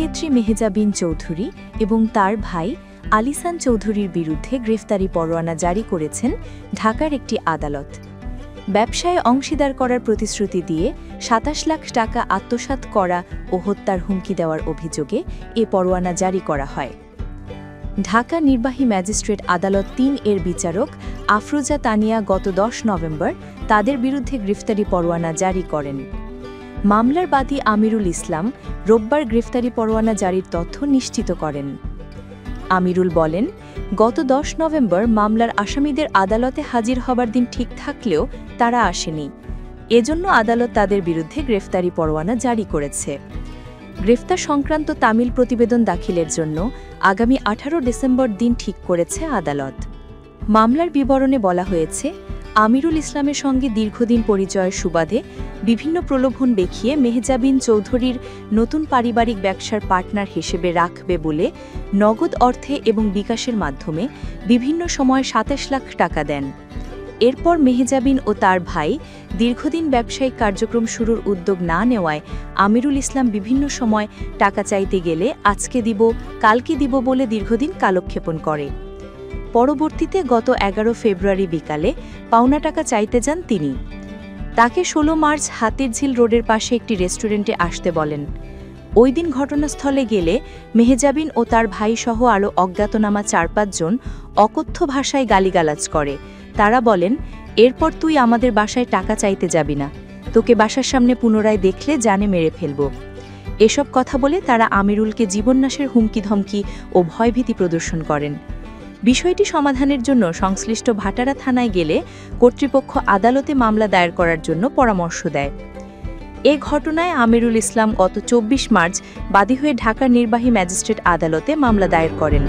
অভিনেত্রী মেহজাবিন চৌধুরী এবং তার ভাই আলিসান চৌধুরীর বিরুদ্ধে গ্রেফতারি পরোয়ানা জারি করেছেন ঢাকার একটি আদালত। ব্যবসায় অংশীদার করার প্রতিশ্রুতি দিয়ে ২৭ লাখ টাকা আত্মসাৎ করা ও হত্যার হুমকি দেওয়ার অভিযোগে এ পরোয়ানা জারি করা হয়। ঢাকা নির্বাহী ম্যাজিস্ট্রেট আদালত ৩ এর বিচারক আফরোজা তানিয়া গত ১০ নভেম্বর তাদের বিরুদ্ধে গ্রেফতারি পরোয়ানা জারি করেন। মামলার বাদী আমিরুল ইসলাম রোববার গ্রেফতারি পরোয়ানা জারির তথ্য নিশ্চিত করেন। আমিরুল বলেন, গত ১০ নভেম্বর মামলার আসামিদের আদালতে হাজির হবার দিন ঠিক থাকলেও তারা আসেনি। এজন্য আদালত তাদের বিরুদ্ধে গ্রেফতারি পরোয়ানা জারি করেছে। গ্রেফতার সংক্রান্ত তামিল প্রতিবেদন দাখিলের জন্য আগামী ১৮ ডিসেম্বর দিন ঠিক করেছে আদালত। মামলার বিবরণে বলা হয়েছে, আমিরুল ইসলামের সঙ্গে দীর্ঘদিন পরিচয়ের সুবাদে বিভিন্ন প্রলোভন দেখিয়ে মেহজাবিন চৌধুরীর নতুন পারিবারিক ব্যবসার পার্টনার হিসেবে রাখবে বলে নগদ অর্থে এবং বিকাশের মাধ্যমে বিভিন্ন সময় ২৭ লাখ টাকা দেন। এরপর মেহজাবিন ও তার ভাই দীর্ঘদিন ব্যবসায়িক কার্যক্রম শুরুর উদ্যোগ না নেওয়ায় আমিরুল ইসলাম বিভিন্ন সময় টাকা চাইতে গেলে আজকে দিব, কালকে দিব বলে দীর্ঘদিন কালক্ষেপণ করে। পরবর্তীতে গত ১১ ফেব্রুয়ারি বিকালে পাওনা টাকা চাইতে যান তিনি। তাকে ১৬ মার্চ হাতিরঝিল রোডের পাশে একটি রেস্টুরেন্টে আসতে বলেন। ওই দিন ঘটনাস্থলে গেলে মেহজাবিন ও তার ভাইসহ আরও অজ্ঞাতনামা ৪-৫ জন অকথ্য ভাষায় গালিগালাজ করে। তারা বলেন, এরপর তুই আমাদের বাসায় টাকা চাইতে যাবি না, তোকে বাসার সামনে পুনরায় দেখলে জানে মেরে ফেলব। এসব কথা বলে তারা আমিরুলকে জীবননাশের হুমকি ধমকি ও ভয়ভীতি প্রদর্শন করেন। বিষয়টি সমাধানের জন্য সংশ্লিষ্ট ভাটারা থানায় গেলে কর্তৃপক্ষ আদালতে মামলা দায়ের করার জন্য পরামর্শ দেয়। এ ঘটনায় আমিরুল ইসলাম গত ২৪ মার্চ বাদী হয়ে ঢাকার নির্বাহী ম্যাজিস্ট্রেট আদালতে মামলা দায়ের করেন।